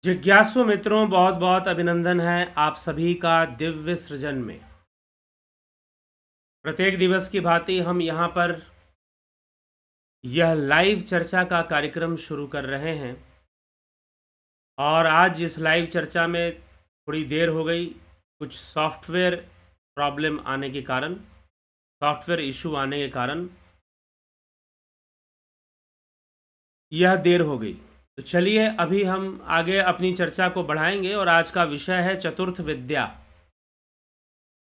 जिज्ञासु मित्रों, बहुत बहुत अभिनंदन है आप सभी का दिव्य सृजन में। प्रत्येक दिवस की भांति हम यहाँ पर यह लाइव चर्चा का कार्यक्रम शुरू कर रहे हैं और आज इस लाइव चर्चा में थोड़ी देर हो गई। कुछ सॉफ्टवेयर प्रॉब्लम आने के कारण, सॉफ्टवेयर इशू आने के कारण यह देर हो गई। तो चलिए अभी हम आगे अपनी चर्चा को बढ़ाएंगे और आज का विषय है चतुर्थ विद्या।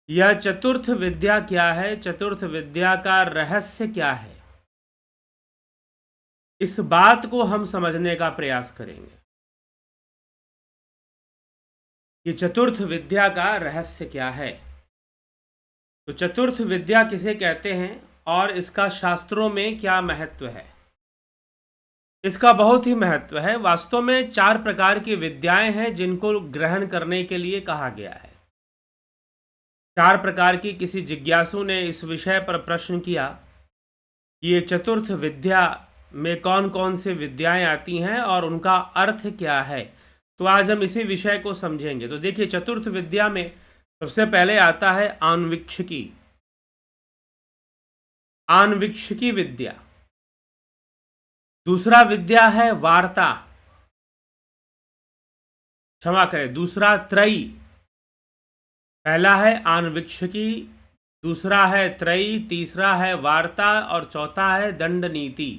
यह चतुर्थ विद्या क्या है, चतुर्थ विद्या का रहस्य क्या है, इस बात को हम समझने का प्रयास करेंगे कि चतुर्थ विद्या का रहस्य क्या है। तो चतुर्थ विद्या किसे कहते हैं और इसका शास्त्रों में क्या महत्व है। इसका बहुत ही महत्व है। वास्तव में 4 प्रकार की विद्याएं हैं जिनको ग्रहण करने के लिए कहा गया है। 4 प्रकार की। किसी जिज्ञासु ने इस विषय पर प्रश्न किया कि ये चतुर्थ विद्या में कौन कौन सी विद्याएं आती हैं और उनका अर्थ क्या है। तो आज हम इसी विषय को समझेंगे। तो देखिए, चतुर्थ विद्या में सबसे पहले आता है आन्वीक्षिकी। आन्वीक्षिकी विद्या। दूसरा विद्या है वार्ता, क्षमा करें, दूसरा त्रयी। पहला है आन्वीक्षिकी, दूसरा है त्रयी, तीसरा है वार्ता और चौथा है दंड नीति।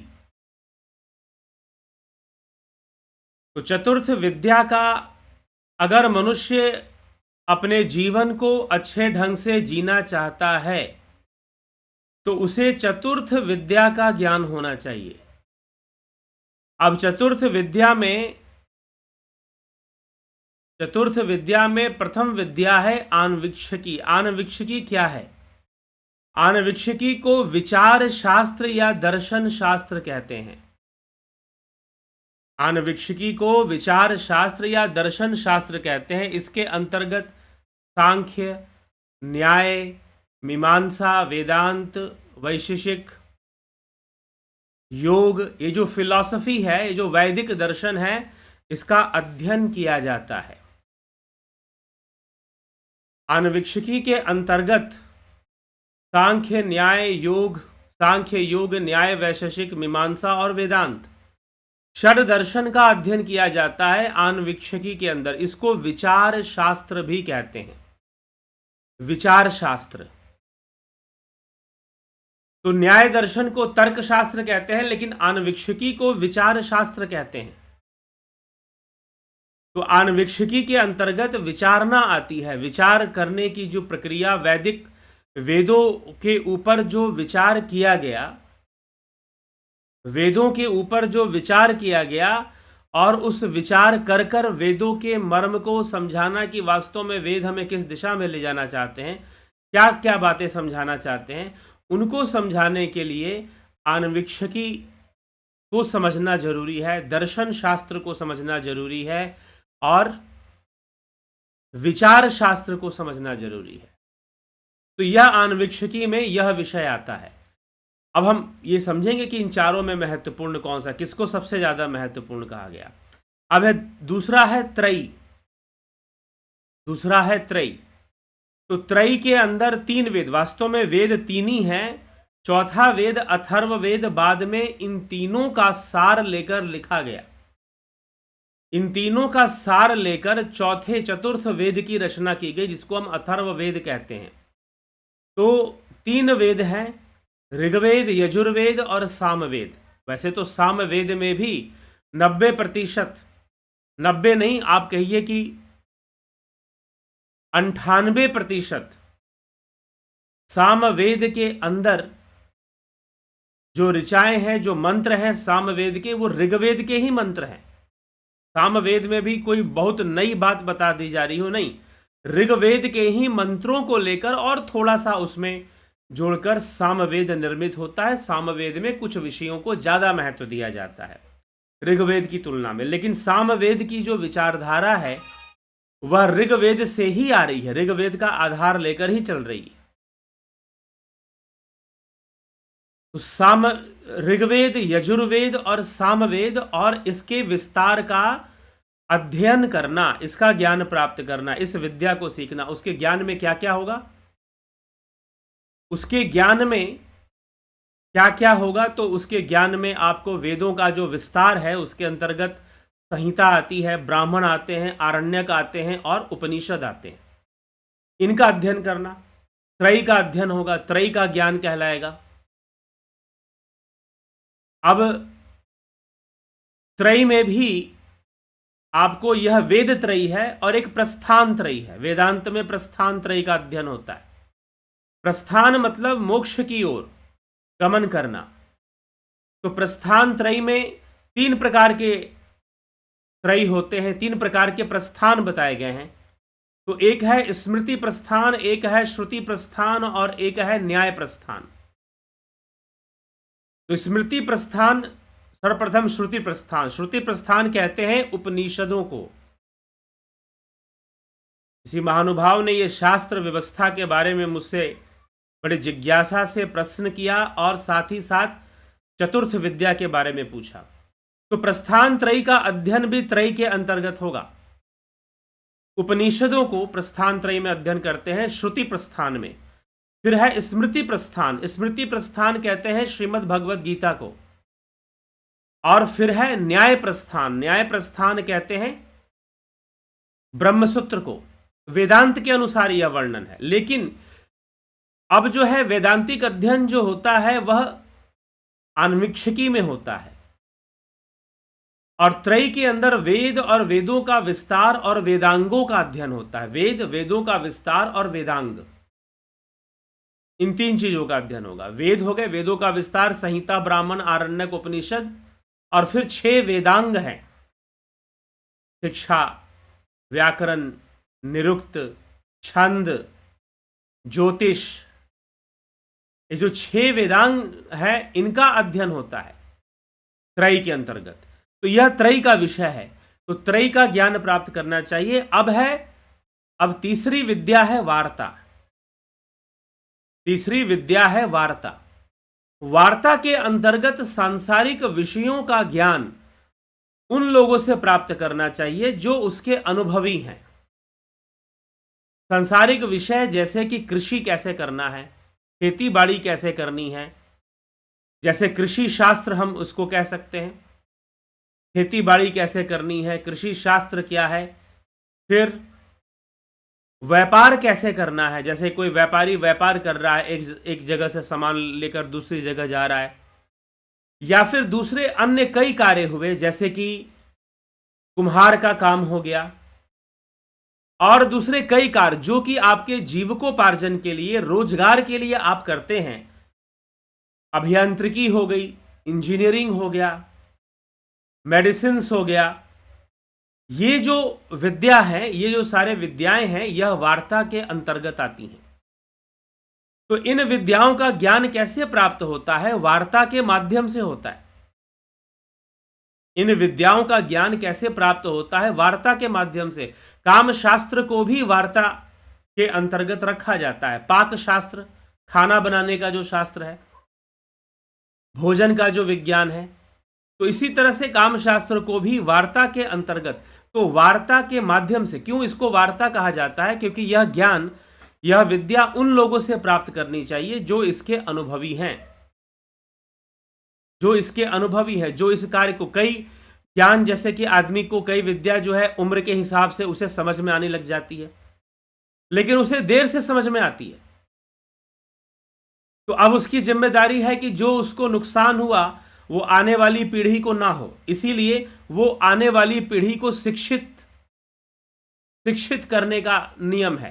तो चतुर्थ विद्या का अगर मनुष्य अपने जीवन को अच्छे ढंग से जीना चाहता है तो उसे चतुर्थ विद्या का ज्ञान होना चाहिए। अब चतुर्थ विद्या में प्रथम विद्या है आन्वीक्षिकी। आन्वीक्षिकी क्या है? आन्वीक्षिकी को विचार शास्त्र या दर्शन शास्त्र कहते हैं। आन्वीक्षिकी को विचार शास्त्र या दर्शन शास्त्र कहते हैं। इसके अंतर्गत सांख्य, न्याय, मीमांसा, वेदांत, वैशेषिक, योग, ये जो फिलॉसफी है, ये जो वैदिक दर्शन है, इसका अध्ययन किया जाता है। आन्वीक्षिकी के अंतर्गत सांख्य, न्याय, योग, सांख्य, योग, न्याय, वैशेषिक, मीमांसा और वेदांत, षड दर्शन का अध्ययन किया जाता है आन्वीक्षिकी के अंदर। इसको विचार शास्त्र भी कहते हैं। विचार शास्त्र। तो न्याय दर्शन को तर्क शास्त्र कहते हैं, लेकिन आन्वीक्षिकी को विचार शास्त्र कहते हैं। तो आन्वीक्षिकी के अंतर्गत विचारना आती है। विचार करने की जो प्रक्रिया, वैदिक वेदों के ऊपर जो विचार किया गया, वेदों के ऊपर जो विचार किया गया और उस विचार कर कर वेदों के मर्म को समझाना कि वास्तव में वेद हमें किस दिशा में ले जाना चाहते हैं, क्या क्या बातें समझाना चाहते हैं, उनको समझाने के लिए आन्वीक्षिकी को समझना जरूरी है, दर्शन शास्त्र को समझना जरूरी है और विचार शास्त्र को समझना जरूरी है। तो यह आन्वीक्षिकी में यह विषय आता है। अब हम ये समझेंगे कि इन चारों में महत्वपूर्ण कौन सा, किसको सबसे ज्यादा महत्वपूर्ण कहा गया। अब है दूसरा है त्रयी। दूसरा है त्रयी। तो त्रयी के अंदर 3 वेद, वास्तव में वेद 3 ही हैं। चौथा वेद अथर्ववेद बाद में इन तीनों का सार लेकर लिखा गया। इन तीनों का सार लेकर चौथे चतुर्थ वेद की रचना की गई, जिसको हम अथर्ववेद कहते हैं। तो 3 वेद हैं, ऋग्वेद, यजुर्वेद और सामवेद। वैसे तो सामवेद में भी 90%, 90 नहीं, आप कहिए कि 98% सामवेद के अंदर जो ऋचाएं हैं, जो मंत्र हैं सामवेद के, वो ऋग्वेद के ही मंत्र हैं। सामवेद में भी कोई बहुत नई बात बता दी जा रही हो, नहीं, ऋग्वेद के ही मंत्रों को लेकर और थोड़ा सा उसमें जोड़कर सामवेद निर्मित होता है। सामवेद में कुछ विषयों को ज्यादा महत्व दिया जाता है ऋग्वेद की तुलना में, लेकिन सामवेद की जो विचारधारा है वह ऋग्वेद से ही आ रही है, ऋग्वेद का आधार लेकर ही चल रही है। तो ऋग्वेद, यजुर्वेद और सामवेद और इसके विस्तार का अध्ययन करना, इसका ज्ञान प्राप्त करना, इस विद्या को सीखना, उसके ज्ञान में क्या क्या होगा, उसके ज्ञान में क्या क्या होगा, तो उसके ज्ञान में आपको वेदों का जो विस्तार है उसके अंतर्गत संहिता आती है, ब्राह्मण आते हैं, आरण्यक आते हैं और उपनिषद आते हैं। इनका अध्ययन करना, त्रयी का अध्ययन होगा, त्रयी का ज्ञान कहलाएगा। अब त्रयी में भी आपको यह वेद त्रयी है और एक प्रस्थान त्रयी है। वेदांत में प्रस्थान त्रयी का अध्ययन होता है। प्रस्थान मतलब मोक्ष की ओर गमन करना। तो प्रस्थान त्रयी में 3 प्रकार के त्रयी होते हैं, 3 प्रकार के प्रस्थान बताए गए हैं। तो एक है स्मृति प्रस्थान, एक है श्रुति प्रस्थान और एक है न्याय प्रस्थान। तो स्मृति प्रस्थान, सर्वप्रथम श्रुति प्रस्थान। श्रुति प्रस्थान कहते हैं उपनिषदों को। किसी महानुभाव ने यह शास्त्र व्यवस्था के बारे में मुझसे बड़े जिज्ञासा से प्रश्न किया और साथ ही साथ चतुर्थ विद्या के बारे में पूछा। तो प्रस्थान त्रयी का अध्ययन भी त्रयी के अंतर्गत होगा। उपनिषदों को प्रस्थान त्रयी में अध्ययन करते हैं, श्रुति प्रस्थान में। फिर है स्मृति प्रस्थान। स्मृति प्रस्थान कहते हैं श्रीमद् भगवद गीता को। और फिर है न्याय प्रस्थान। न्याय प्रस्थान कहते हैं ब्रह्मसूत्र को। वेदांत के अनुसार यह वर्णन है। लेकिन अब जो है वेदांतिक अध्ययन जो होता है वह आन्वीक्षिकी में होता है, और त्रयी के अंदर वेद और वेदों का विस्तार और वेदांगों का अध्ययन होता है। वेद, वेदों का विस्तार और वेदांग, इन 3 चीजों का अध्ययन होगा। वेद हो गए, वेदों का विस्तार, संहिता, ब्राह्मण, आरण्यक, उपनिषद, और फिर 6 वेदांग हैं, शिक्षा, व्याकरण, निरुक्त, छंद, ज्योतिष। ये जो 6 वेदांग है इनका अध्ययन होता है त्रयी के अंतर्गत। तो यह त्रयी का विषय है। तो त्रयी का ज्ञान प्राप्त करना चाहिए। अब तीसरी विद्या है वार्ता। तीसरी विद्या है वार्ता। वार्ता के अंतर्गत सांसारिक विषयों का ज्ञान उन लोगों से प्राप्त करना चाहिए जो उसके अनुभवी हैं। सांसारिक विषय जैसे कि कृषि कैसे करना है, खेती बाड़ी कैसे करनी है, जैसे कृषि शास्त्र हम उसको कह सकते हैं। खेती बाड़ी कैसे करनी है, कृषि शास्त्र क्या है। फिर व्यापार कैसे करना है, जैसे कोई व्यापारी व्यापार कर रहा है, एक जगह से सामान लेकर दूसरी जगह जा रहा है, या फिर दूसरे अन्य कई कार्य हुए, जैसे कि कुम्हार का काम हो गया, और दूसरे कई कार्य जो कि आपके जीविकोपार्जन के लिए, रोजगार के लिए आप करते हैं। अभियांत्रिकी हो गई, इंजीनियरिंग हो गया, मेडिसिन हो गया। ये जो विद्या है, ये जो सारे विद्याएं हैं, यह वार्ता के अंतर्गत आती हैं। तो इन विद्याओं का ज्ञान कैसे प्राप्त होता है? वार्ता के माध्यम से होता है। इन विद्याओं का ज्ञान कैसे प्राप्त होता है? वार्ता के माध्यम से। काम शास्त्र को भी वार्ता के अंतर्गत रखा जाता है। पाक शास्त्र, खाना बनाने का जो शास्त्र है, भोजन का जो विज्ञान है, तो इसी तरह से काम शास्त्र को भी वार्ता के अंतर्गत। तो वार्ता के माध्यम से, क्यों इसको वार्ता कहा जाता है? क्योंकि यह ज्ञान, यह विद्या उन लोगों से प्राप्त करनी चाहिए जो इसके अनुभवी हैं, जो इसके अनुभवी है, जो इस कार्य को, कई ज्ञान जैसे कि आदमी को कई विद्या जो है उम्र के हिसाब से उसे समझ में आने लग जाती है, लेकिन उसे देर से समझ में आती है। तो अब उसकी जिम्मेदारी है कि जो उसको नुकसान हुआ वो आने वाली पीढ़ी को ना हो। इसीलिए वो आने वाली पीढ़ी को शिक्षित करने का नियम है,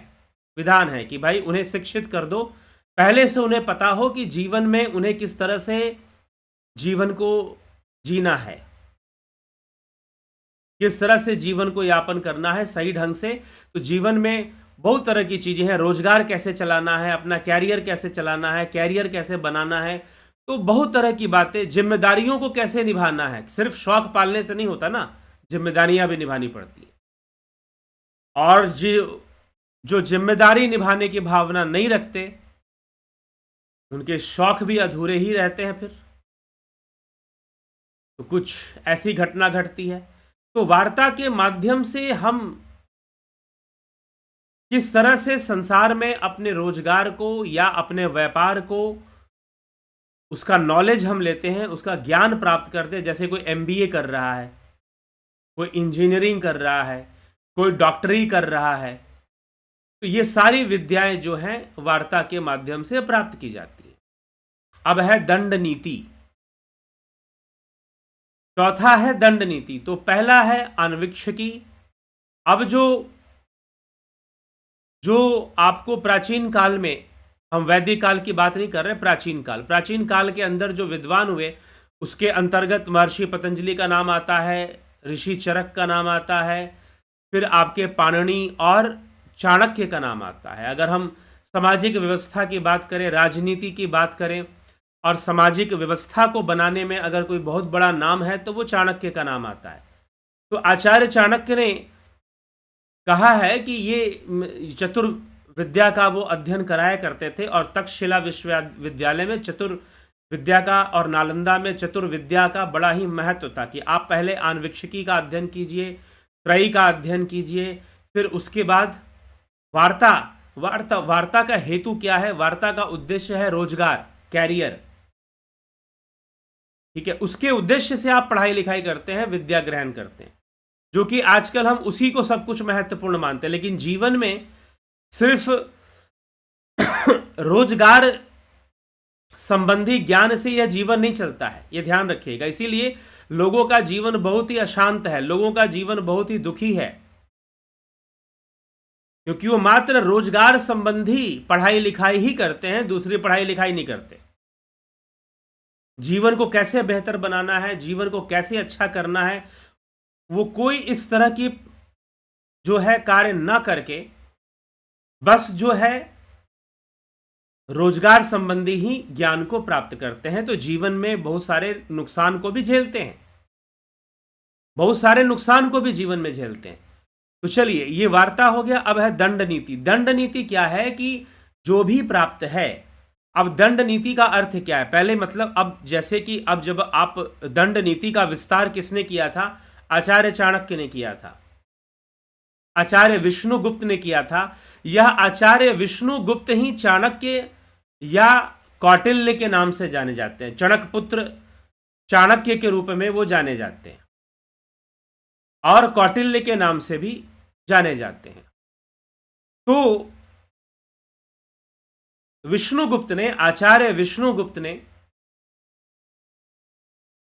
विधान है कि भाई उन्हें शिक्षित कर दो, पहले से उन्हें पता हो कि जीवन में उन्हें किस तरह से जीवन को जीना है, किस तरह से जीवन को यापन करना है सही ढंग से। तो जीवन में बहुत तरह की चीजें हैं। रोजगार कैसे चलाना है, अपना कैरियर कैसे चलाना है, कैरियर कैसे बनाना है, तो बहुत तरह की बातें। जिम्मेदारियों को कैसे निभाना है, सिर्फ शौक पालने से नहीं होता ना, जिम्मेदारियां भी निभानी पड़ती है। और जो जिम्मेदारी निभाने की भावना नहीं रखते, उनके शौक भी अधूरे ही रहते हैं। फिर तो कुछ ऐसी घटना घटती है। तो वार्ता के माध्यम से हम किस तरह से संसार में अपने रोजगार को या अपने व्यापार को, उसका नॉलेज हम लेते हैं, उसका ज्ञान प्राप्त करते हैं। जैसे कोई एमबीए कर रहा है, कोई इंजीनियरिंग कर रहा है, कोई डॉक्टरी कर रहा है, तो ये सारी विद्याएं जो हैं वार्ता के माध्यम से प्राप्त की जाती है। अब है दंड नीति। चौथा है दंड नीति। तो पहला है अनविक्षिकी। अब जो आपको प्राचीन काल में, हम वैदिक काल की बात नहीं कर रहे, प्राचीन काल के अंदर जो विद्वान हुए उसके अंतर्गत महर्षि पतंजलि का नाम आता है, ऋषि चरक का नाम आता है, फिर आपके पाणिनि और चाणक्य का नाम आता है। अगर हम सामाजिक व्यवस्था की बात करें, राजनीति की बात करें और सामाजिक व्यवस्था को बनाने में अगर कोई बहुत बड़ा नाम है तो वो चाणक्य का नाम आता है। तो आचार्य चाणक्य ने कहा है कि ये चतुर्विद्या का वो अध्ययन कराया करते थे और तक्षशिला विश्वविद्यालय में चतुर्विद्या का और नालंदा में चतुर्विद्या का बड़ा ही महत्व था कि आप पहले आन्वीक्षिकी का अध्ययन कीजिए, त्रयी का अध्ययन कीजिए, फिर उसके बाद वार्ता का हेतु क्या है? वार्ता का उद्देश्य है रोजगार, कैरियर, ठीक है। उसके उद्देश्य से आप पढ़ाई लिखाई करते हैं, विद्या ग्रहण करते हैं, जो कि आजकल हम उसी को सब कुछ महत्वपूर्ण मानते हैं। लेकिन जीवन में सिर्फ रोजगार संबंधी ज्ञान से यह जीवन नहीं चलता है, यह ध्यान रखिएगा। इसीलिए लोगों का जीवन बहुत ही अशांत है, लोगों का जीवन बहुत ही दुखी है, क्योंकि वो मात्र रोजगार संबंधी पढ़ाई लिखाई ही करते हैं, दूसरी पढ़ाई लिखाई नहीं करते। जीवन को कैसे बेहतर बनाना है, जीवन को कैसे अच्छा करना है, वो कोई इस तरह की जो है कार्य ना करके बस जो है रोजगार संबंधी ही ज्ञान को प्राप्त करते हैं, तो जीवन में बहुत सारे नुकसान को भी झेलते हैं, बहुत सारे नुकसान को भी जीवन में झेलते हैं। तो चलिए, ये वार्ता हो गया। अब है दंड नीति। दंड नीति क्या है कि जो भी प्राप्त है, अब दंड नीति का अर्थ क्या है? पहले मतलब अब जैसे कि अब जब आप दंड नीति का विस्तार किसने किया था? आचार्य चाणक्य ने किया था, आचार्य विष्णुगुप्त ने किया था। यह आचार्य विष्णुगुप्त ही चाणक्य या कौटिल्य के नाम से जाने जाते हैं, चणक पुत्र चाणक्य के रूप में वो जाने जाते हैं और कौटिल्य के नाम से भी जाने जाते हैं। तो विष्णुगुप्त ने, आचार्य विष्णुगुप्त ने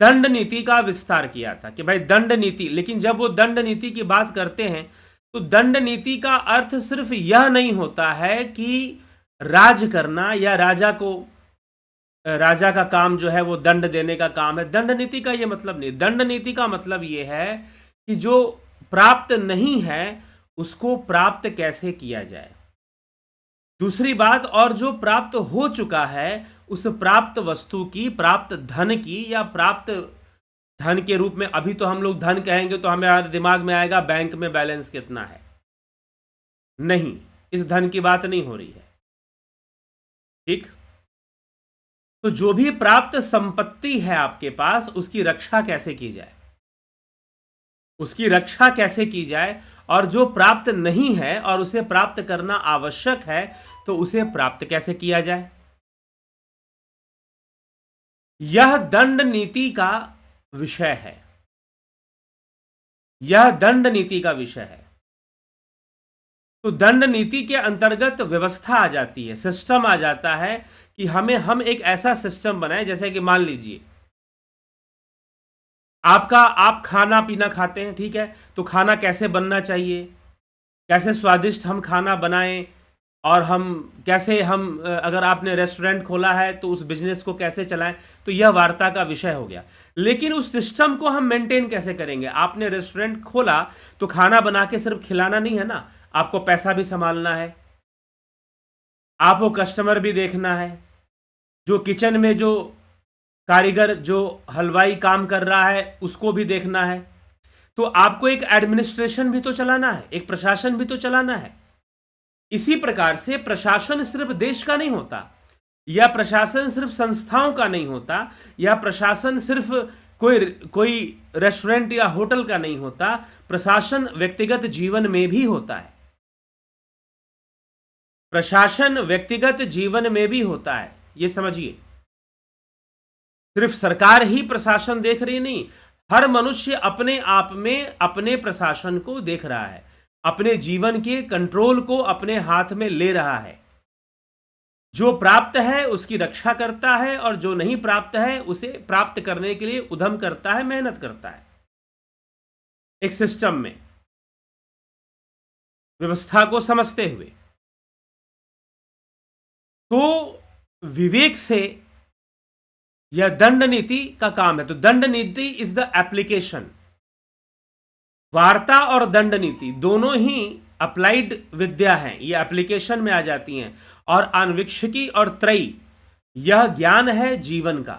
दंड नीति का विस्तार किया था कि भाई दंड नीति। लेकिन जब वो दंड नीति की बात करते हैं तो दंड नीति का अर्थ सिर्फ यह नहीं होता है कि राज करना या राजा का काम जो है वो दंड देने का काम है। दंड नीति का ये मतलब नहीं। दंड नीति का मतलब ये है कि जो प्राप्त नहीं है उसको प्राप्त कैसे किया जाए। दूसरी बात, और जो प्राप्त हो चुका है उस प्राप्त वस्तु की, प्राप्त धन की, या प्राप्त धन के रूप में, अभी तो हम लोग धन कहेंगे तो हमारे दिमाग में आएगा बैंक में बैलेंस कितना है। नहीं, इस धन की बात नहीं हो रही है, ठीक। तो जो भी प्राप्त संपत्ति है आपके पास, उसकी रक्षा कैसे की जाए, उसकी रक्षा कैसे की जाए, और जो प्राप्त नहीं है और उसे प्राप्त करना आवश्यक है तो उसे प्राप्त कैसे किया जाए, यह दंड नीति का विषय है। यह दंड नीति का विषय है। तो दंड नीति के अंतर्गत व्यवस्था आ जाती है, सिस्टम आ जाता है कि हम एक ऐसा सिस्टम बनाएं, जैसे कि मान लीजिए आप खाना पीना खाते हैं, ठीक है, तो खाना कैसे बनना चाहिए, कैसे स्वादिष्ट हम खाना बनाएं, और अगर आपने रेस्टोरेंट खोला है तो उस बिजनेस को कैसे चलाएं, तो यह वार्ता का विषय हो गया। लेकिन उस सिस्टम को हम मेंटेन कैसे करेंगे? आपने रेस्टोरेंट खोला तो खाना बना के सिर्फ खिलाना नहीं है ना, आपको पैसा भी संभालना है, आपको कस्टमर भी देखना है, जो किचन में जो कारीगर, जो हलवाई काम कर रहा है उसको भी देखना है। तो आपको एक एडमिनिस्ट्रेशन भी तो चलाना है, एक प्रशासन भी तो चलाना है। इसी प्रकार से प्रशासन सिर्फ देश का नहीं होता, या प्रशासन सिर्फ संस्थाओं का नहीं होता, या प्रशासन सिर्फ कोई कोई रेस्टोरेंट या होटल का नहीं होता, प्रशासन व्यक्तिगत जीवन में भी होता है। प्रशासन व्यक्तिगत जीवन में भी होता है, ये समझिए। सिर्फ सरकार ही प्रशासन देख रही नहीं, हर मनुष्य अपने आप में अपने प्रशासन को देख रहा है, अपने जीवन के कंट्रोल को अपने हाथ में ले रहा है। जो प्राप्त है उसकी रक्षा करता है और जो नहीं प्राप्त है उसे प्राप्त करने के लिए उद्यम करता है, मेहनत करता है। एक सिस्टम में व्यवस्था को समझते हुए, तो विवेक से यह दंड नीति का काम है। तो दंड नीति इज द एप्लीकेशन। वार्ता और दंड नीति दोनों ही अप्लाइड विद्या हैं, ये एप्लीकेशन में आ जाती हैं। और आन्वीक्षिकी और त्रयी, यह ज्ञान है जीवन का।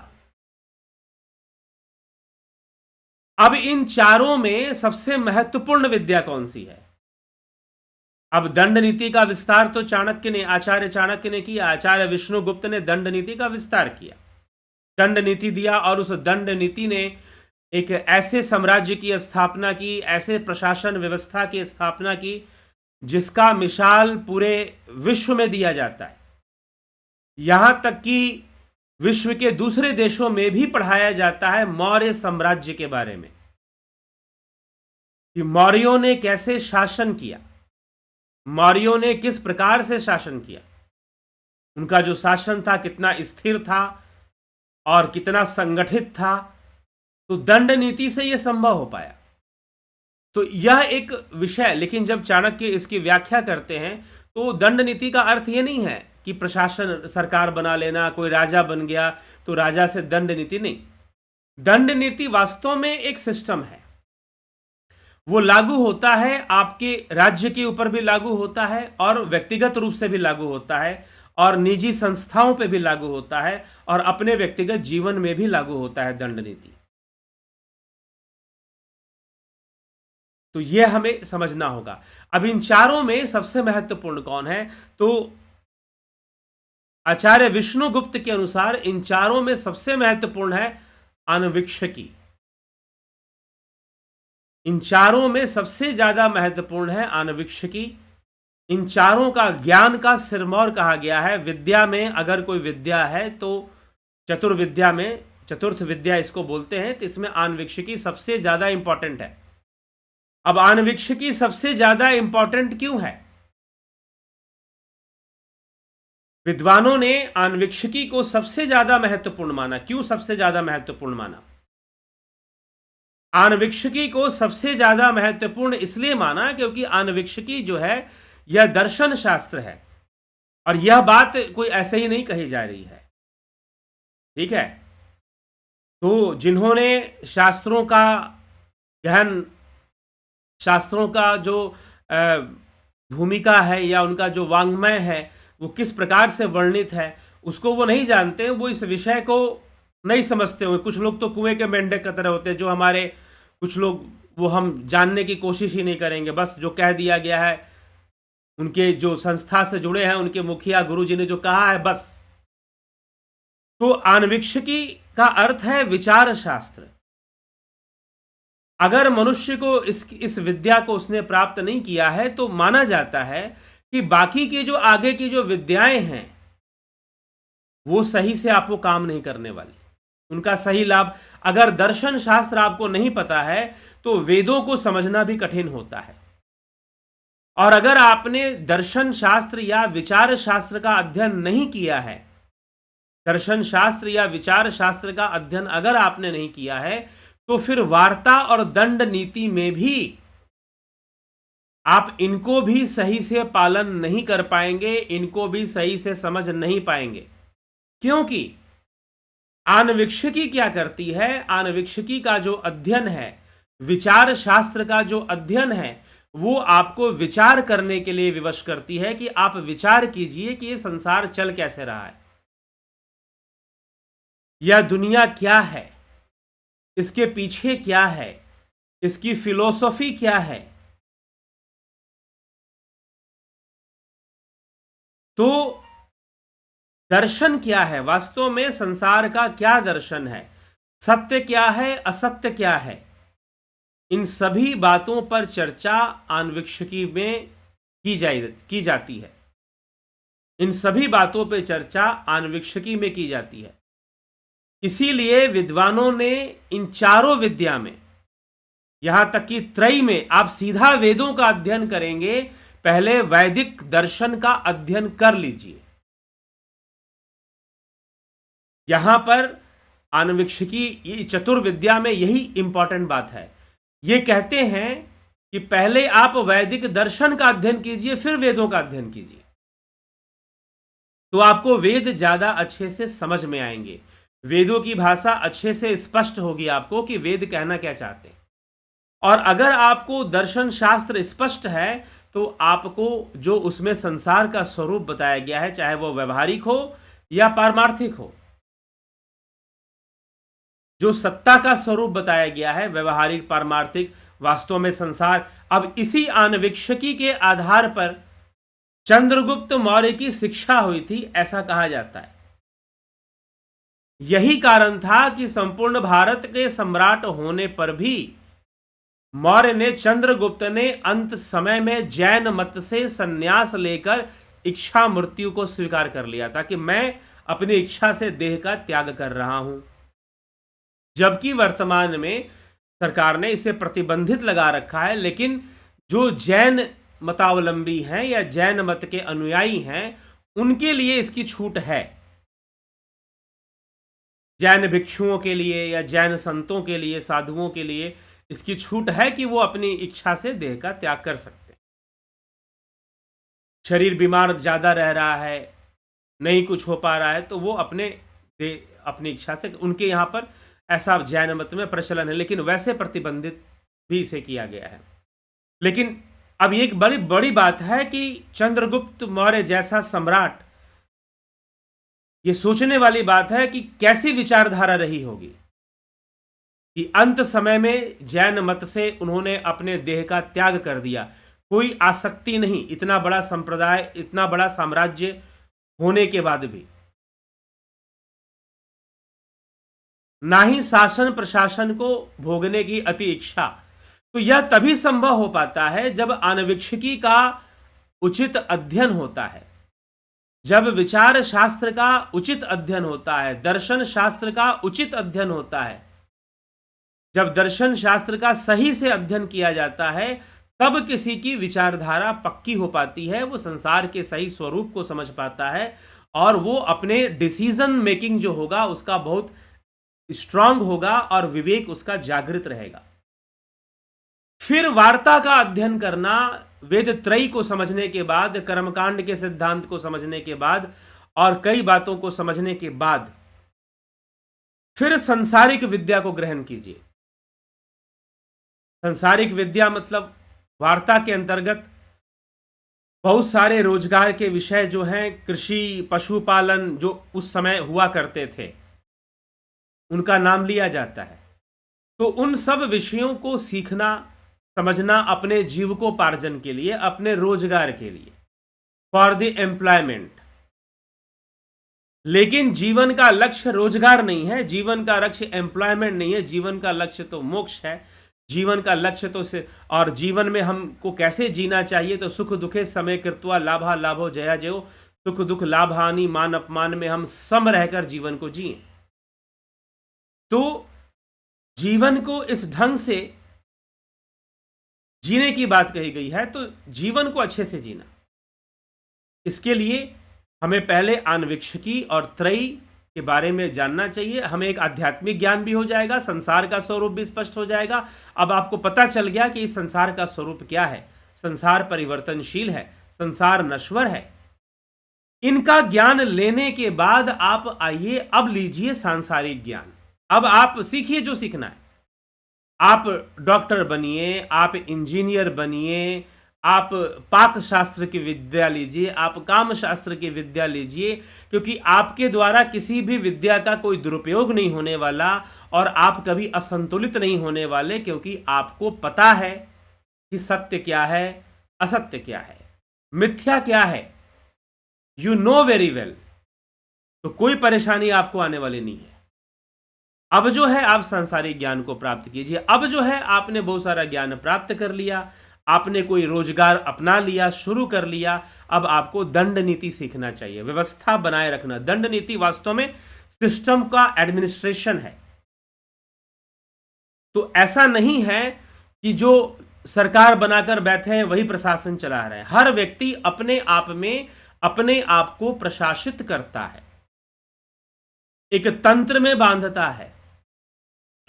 अब इन चारों में सबसे महत्वपूर्ण विद्या कौन सी है? अब दंड नीति का विस्तार तो आचार्य चाणक्य ने किया। आचार्य विष्णुगुप्त ने दंड नीति का विस्तार किया, दंड नीति दिया, और उस दंड नीति ने एक ऐसे साम्राज्य की स्थापना की, ऐसे प्रशासन व्यवस्था की स्थापना की जिसका मिसाल पूरे विश्व में दिया जाता है। यहां तक कि विश्व के दूसरे देशों में भी पढ़ाया जाता है मौर्य साम्राज्य के बारे में, कि मौर्यों ने कैसे शासन किया, मौर्यों ने किस प्रकार से शासन किया, उनका जो शासन था कितना स्थिर था और कितना संगठित था। तो दंड नीति से यह संभव हो पाया। तो यह एक विषय, लेकिन जब चाणक्य इसकी व्याख्या करते हैं तो दंड नीति का अर्थ यह नहीं है कि प्रशासन सरकार बना लेना, कोई राजा बन गया तो राजा से दंड नीति नहीं। दंड नीति वास्तव में एक सिस्टम है, वो लागू होता है, आपके राज्य के ऊपर भी लागू होता है और व्यक्तिगत रूप से भी लागू होता है और निजी संस्थाओं पे भी लागू होता है और अपने व्यक्तिगत जीवन में भी लागू होता है दंड नीति। तो यह हमें समझना होगा। अब इन चारों में सबसे महत्वपूर्ण कौन है? तो आचार्य विष्णुगुप्त के अनुसार इन चारों में सबसे महत्वपूर्ण है आन्वीक्षिकी। इन चारों में सबसे ज्यादा महत्वपूर्ण है आन्वीक्षिकी। इन चारों का ज्ञान का सिरमौर कहा गया है। विद्या में अगर कोई विद्या है तो चतुर्विद्या में, चतुर्थ विद्या इसको बोलते हैं, तो इसमें आन्वीक्षिकी सबसे ज्यादा इंपॉर्टेंट है। अब आन्वीक्षिकी सबसे ज्यादा इंपॉर्टेंट क्यों है? विद्वानों ने आन्वीक्षिकी को सबसे ज्यादा महत्वपूर्ण माना। क्यों सबसे ज्यादा महत्वपूर्ण माना? आन्वीक्षिकी को सबसे ज्यादा महत्वपूर्ण इसलिए माना क्योंकि आन्वीक्षिकी जो है यह दर्शन शास्त्र है और यह बात कोई ऐसे ही नहीं कही जा रही है, ठीक है। तो जिन्होंने शास्त्रों का गहन, शास्त्रों का जो भूमिका है या उनका जो वाङ्मय है वो किस प्रकार से वर्णित है उसको वो नहीं जानते, वो इस विषय को नहीं समझते हुए। कुछ लोग तो कुएं के मेंढक की तरह होते हैं, जो हमारे कुछ लोग, वो हम जानने की कोशिश ही नहीं करेंगे, बस जो कह दिया गया है, उनके जो संस्था से जुड़े हैं, उनके मुखिया गुरुजी ने जो कहा है बस। तो आन्वीक्षिकी का अर्थ है विचार शास्त्र। अगर मनुष्य को इस विद्या को उसने प्राप्त नहीं किया है तो माना जाता है कि बाकी के जो आगे की जो विद्याएं हैं वो सही से आपको काम नहीं करने वाली, उनका सही लाभ। अगर दर्शन शास्त्र आपको नहीं पता है तो वेदों को समझना भी कठिन होता है। और अगर आपने दर्शन शास्त्र या विचार शास्त्र का अध्ययन नहीं किया है, दर्शन शास्त्र या विचार शास्त्र का अध्ययन अगर आपने नहीं किया है, तो फिर वार्ता और दंड नीति में भी आप इनको भी सही से पालन नहीं कर पाएंगे, इनको भी सही से समझ नहीं पाएंगे। क्योंकि आन्वीक्षिकी क्या करती है? आन्वीक्षिकी का जो अध्ययन है, विचार शास्त्र का जो अध्ययन है, वो आपको विचार करने के लिए विवश करती है कि आप विचार कीजिए कि ये संसार चल कैसे रहा है, यह दुनिया क्या है, इसके पीछे क्या है, इसकी फिलॉसफी क्या है। तो दर्शन क्या है, वास्तव में संसार का क्या दर्शन है, सत्य क्या है, असत्य क्या है, इन सभी बातों पर चर्चा आन्वीक्षिकी में की जाती है। इन सभी बातों पर चर्चा आन्वीक्षिकी में की जाती है। इसीलिए विद्वानों ने इन चारों विद्या में, यहां तक कि त्रयी में, आप सीधा वेदों का अध्ययन करेंगे, पहले वैदिक दर्शन का अध्ययन कर लीजिए। यहां पर आन्वीक्षिकी चतुर्विद्या में यही इंपॉर्टेंट बात है। ये कहते हैं कि पहले आप वैदिक दर्शन का अध्ययन कीजिए, फिर वेदों का अध्ययन कीजिए, तो आपको वेद ज्यादा अच्छे से समझ में आएंगे। वेदों की भाषा अच्छे से स्पष्ट होगी आपको कि वेद कहना क्या चाहते हैं। और अगर आपको दर्शन शास्त्र स्पष्ट है तो आपको जो उसमें संसार का स्वरूप बताया गया है, चाहे वो व्यवहारिक हो या पारमार्थिक हो, जो सत्ता का स्वरूप बताया गया है, व्यवहारिक, पारमार्थिक, वास्तव में संसार, अब इसी आन्वीक्षिकी के आधार पर चंद्रगुप्त मौर्य की शिक्षा हुई थी, ऐसा कहा जाता है। यही कारण था कि संपूर्ण भारत के सम्राट होने पर भी मौर्य ने, चंद्रगुप्त ने अंत समय में जैन मत से संन्यास लेकर इच्छा मृत्यु को स्वीकार कर लिया था कि मैं अपनी इच्छा से देह का त्याग कर रहा हूं। जबकि वर्तमान में सरकार ने इसे प्रतिबंधित लगा रखा है, लेकिन जो जैन मतावलंबी हैं या जैन मत के अनुयायी हैं, उनके लिए इसकी छूट है। जैन भिक्षुओं के लिए या जैन संतों के लिए, साधुओं के लिए इसकी छूट है कि वो अपनी इच्छा से देह का त्याग कर सकते हैं। शरीर बीमार ज्यादा रह रहा है, नहीं कुछ हो पा रहा है, तो वो अपनी इच्छा से, उनके यहां पर ऐसा जैन मत में प्रचलन है, लेकिन वैसे प्रतिबंधित भी इसे किया गया है। लेकिन अब एक बड़ी बड़ी बात है कि चंद्रगुप्त मौर्य जैसा सम्राट, ये सोचने वाली बात है कि कैसी विचारधारा रही होगी कि अंत समय में जैन मत से उन्होंने अपने देह का त्याग कर दिया। कोई आसक्ति नहीं, इतना बड़ा संप्रदाय, इतना बड़ा साम्राज्य होने के बाद भी, ना ही शासन प्रशासन को भोगने की अति इच्छा। तो यह तभी संभव हो पाता है जब आन्वीक्षिकी का उचित अध्ययन होता है, जब विचार शास्त्र का उचित अध्ययन होता है, दर्शन शास्त्र का उचित अध्ययन होता है। जब दर्शन शास्त्र का सही से अध्ययन किया जाता है, तब किसी की विचारधारा पक्की हो पाती है, वो संसार के सही स्वरूप को समझ पाता है, और वो अपने डिसीजन मेकिंग जो होगा उसका बहुत स्ट्रांग होगा और विवेक उसका जागृत रहेगा। फिर वार्ता का अध्ययन करना, वेद त्रयी को समझने के बाद, कर्मकांड के सिद्धांत को समझने के बाद और कई बातों को समझने के बाद, फिर संसारिक विद्या को ग्रहण कीजिए। संसारिक विद्या मतलब वार्ता के अंतर्गत बहुत सारे रोजगार के विषय जो हैं, कृषि, पशुपालन, जो उस समय हुआ करते थे, उनका नाम लिया जाता है। तो उन सब विषयों को सीखना, समझना अपने जीविकोपार्जन के लिए, अपने रोजगार के लिए, फॉर द एम्प्लॉयमेंट। लेकिन जीवन का लक्ष्य रोजगार नहीं है, जीवन का लक्ष्य एम्प्लॉयमेंट नहीं है, जीवन का लक्ष्य तो मोक्ष है। जीवन का लक्ष्य तो से, और जीवन में हमको कैसे जीना चाहिए, तो सुख दुखे समय कृत्वा लाभा लाभो जया जयो, सुख दुख लाभ हानि मान अपमान में हम सम रहकर जीवन को जिए। तो जीवन को इस ढंग से जीने की बात कही गई है, तो जीवन को अच्छे से जीना, इसके लिए हमें पहले आन्वीक्षिकी और त्रयी के बारे में जानना चाहिए। हमें एक आध्यात्मिक ज्ञान भी हो जाएगा, संसार का स्वरूप भी स्पष्ट हो जाएगा। अब आपको पता चल गया कि इस संसार का स्वरूप क्या है। संसार परिवर्तनशील है, संसार नश्वर है। इनका ज्ञान लेने के बाद आप आइए, अब लीजिए सांसारिक ज्ञान। अब आप सीखिए जो सीखना है। आप डॉक्टर बनिए, आप इंजीनियर बनिए, आप पाक शास्त्र की विद्या लीजिए, आप काम शास्त्र की विद्या लीजिए, क्योंकि आपके द्वारा किसी भी विद्या का कोई दुरुपयोग नहीं होने वाला और आप कभी असंतुलित नहीं होने वाले, क्योंकि आपको पता है कि सत्य क्या है, असत्य क्या है, मिथ्या क्या है। You know very well. तो कोई परेशानी आपको आने वाली नहीं है। अब जो है आप सांसारिक ज्ञान को प्राप्त कीजिए। अब जो है आपने बहुत सारा ज्ञान प्राप्त कर लिया, आपने कोई रोजगार अपना लिया, शुरू कर लिया, अब आपको दंड नीति सीखना चाहिए, व्यवस्था बनाए रखना। दंड नीति वास्तव में सिस्टम का एडमिनिस्ट्रेशन है। तो ऐसा नहीं है कि जो सरकार बनाकर बैठे हैं वही प्रशासन चला रहे हैं। हर व्यक्ति अपने आप में अपने आप को प्रशासित करता है, एक तंत्र में बांधता है।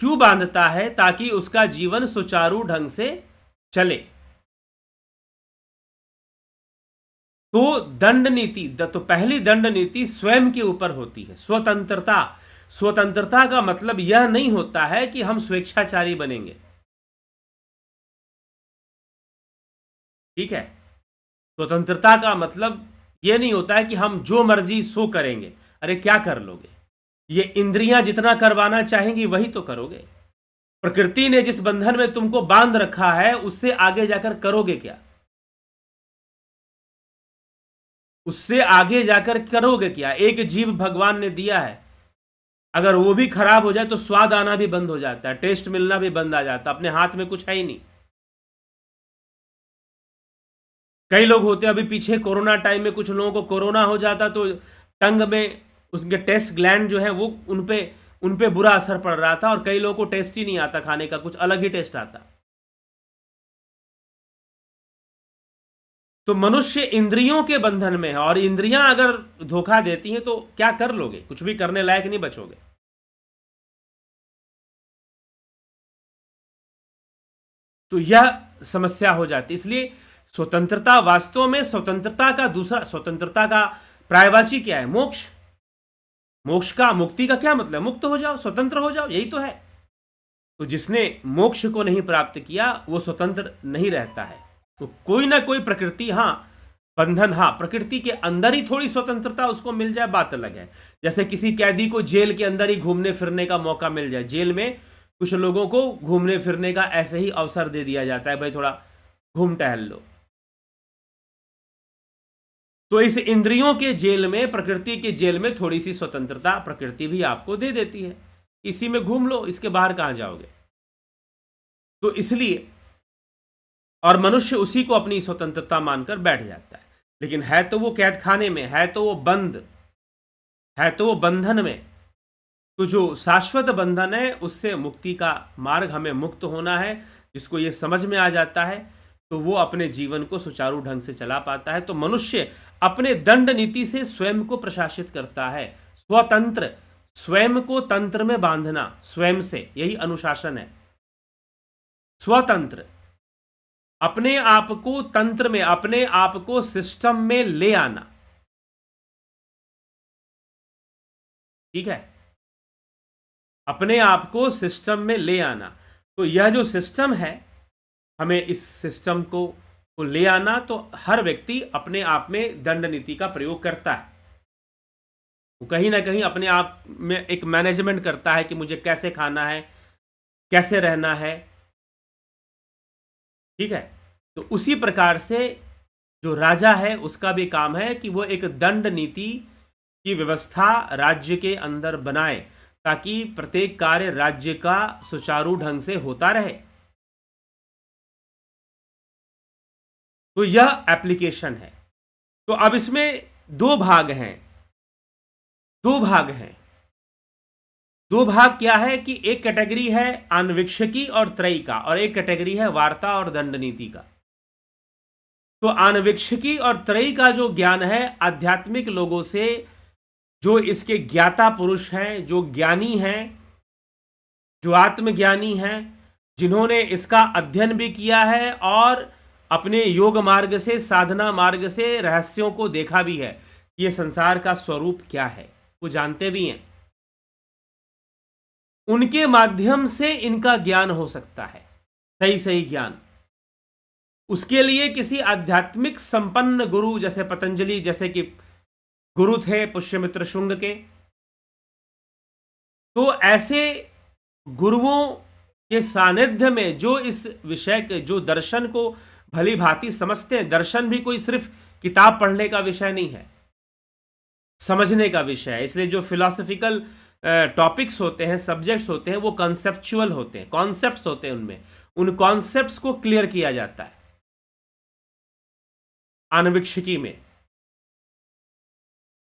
क्यों बांधता है? ताकि उसका जीवन सुचारू ढंग से चले। तो दंड नीति, तो पहली दंड नीति स्वयं के ऊपर होती है। स्वतंत्रता। स्वतंत्रता का मतलब यह नहीं होता है कि हम स्वेच्छाचारी बनेंगे, ठीक है। स्वतंत्रता का मतलब यह नहीं होता है कि हम जो मर्जी सो करेंगे। अरे क्या कर लोगे? ये इंद्रियां जितना करवाना चाहेंगी वही तो करोगे। प्रकृति ने जिस बंधन में तुमको बांध रखा है उससे आगे जाकर करोगे क्या? उससे आगे जाकर करोगे क्या? एक जीव भगवान ने दिया है, अगर वो भी खराब हो जाए तो स्वाद आना भी बंद हो जाता है, टेस्ट मिलना भी बंद आ जाता है, अपने हाथ में कुछ है ही नहीं। कई लोग होते हैं, अभी पीछे कोरोना टाइम में कुछ लोगों को कोरोना हो जाता तो टंग में उसके टेस्ट ग्लैंड जो है वो उन पे बुरा असर पड़ रहा था, और कई लोगों को टेस्ट ही नहीं आता खाने का, कुछ अलग ही टेस्ट आता। तो मनुष्य इंद्रियों के बंधन में है, और इंद्रियां अगर धोखा देती हैं तो क्या कर लोगे? कुछ भी करने लायक नहीं बचोगे। तो यह समस्या हो जाती। इसलिए स्वतंत्रता, वास्तव में स्वतंत्रता का दूसरा, स्वतंत्रता का पर्यायवाची क्या है? मोक्ष। मोक्ष का, मुक्ति का क्या मतलब? मुक्त हो जाओ, स्वतंत्र हो जाओ, यही तो है। तो जिसने मोक्ष को नहीं प्राप्त किया वो स्वतंत्र नहीं रहता है। तो कोई ना कोई प्रकृति, हाँ बंधन, हाँ प्रकृति के अंदर ही थोड़ी स्वतंत्रता उसको मिल जाए, बात अलग है। जैसे किसी कैदी को जेल के अंदर ही घूमने फिरने का मौका मिल जाए, जेल में कुछ लोगों को घूमने फिरने का ऐसे ही अवसर दे दिया जाता है, भाई थोड़ा घूम टहल लो। तो इस इंद्रियों के जेल में, प्रकृति के जेल में थोड़ी सी स्वतंत्रता प्रकृति भी आपको दे देती है। इसी में घूम लो, इसके बाहर कहां जाओगे? तो इसलिए, और मनुष्य उसी को अपनी स्वतंत्रता मानकर बैठ जाता है, लेकिन है तो वो कैद खाने में, है तो वो बंद, है तो वो बंधन में। तो जो शाश्वत बंधन है उससे मुक्ति का मार्ग, हमें मुक्त होना है। जिसको ये समझ में आ जाता है तो वो अपने जीवन को सुचारू ढंग से चला पाता है। तो मनुष्य अपने दंड नीति से स्वयं को प्रशासित करता है। स्वतंत्र, स्वयं को तंत्र में बांधना, स्वयं से, यही अनुशासन है। स्वतंत्र, अपने आप को तंत्र में, अपने आप को सिस्टम में ले आना, ठीक है, अपने आप को सिस्टम में ले आना। तो यह जो सिस्टम है, हमें इस सिस्टम को ले आना। तो हर व्यक्ति अपने आप में दंड नीति का प्रयोग करता है, वो कहीं ना कहीं अपने आप में एक मैनेजमेंट करता है कि मुझे कैसे खाना है, कैसे रहना है, ठीक है। तो उसी प्रकार से जो राजा है उसका भी काम है कि वो एक दंड नीति की व्यवस्था राज्य के अंदर बनाए, ताकि प्रत्येक कार्य राज्य का सुचारू ढंग से होता रहे। तो यह एप्लीकेशन है। तो अब इसमें दो भाग हैं, दो भाग हैं। दो भाग क्या है कि एक कैटेगरी है आन्वीक्षिकी और त्रयी का, और एक कैटेगरी है वार्ता और दंड नीति का। तो आन्वीक्षिकी और त्रयी का जो ज्ञान है, आध्यात्मिक लोगों से, जो इसके ज्ञाता पुरुष हैं, जो ज्ञानी हैं, जो आत्मज्ञानी हैं, जिन्होंने इसका अध्ययन भी किया है और अपने योग मार्ग से, साधना मार्ग से रहस्यों को देखा भी है, ये संसार का स्वरूप क्या है, वो जानते भी हैं। उनके माध्यम से इनका ज्ञान हो सकता है, सही सही ज्ञान। उसके लिए किसी आध्यात्मिक संपन्न गुरु, जैसे पतंजलि जैसे कि गुरु थे पुष्यमित्र शुंग के, तो ऐसे गुरुओं के सानिध्य में जो इस विषय के, जो दर्शन को भली भांति समझते हैं, दर्शन भी कोई सिर्फ किताब पढ़ने का विषय नहीं है, समझने का विषय है। इसलिए जो फिलॉसफिकल टॉपिक्स होते हैं, सब्जेक्ट्स होते हैं, वो कॉन्सेप्चुअल होते हैं, कॉन्सेप्ट्स होते हैं, उनमें उन कॉन्सेप्ट्स को क्लियर किया जाता है आन्वीक्षिकी में।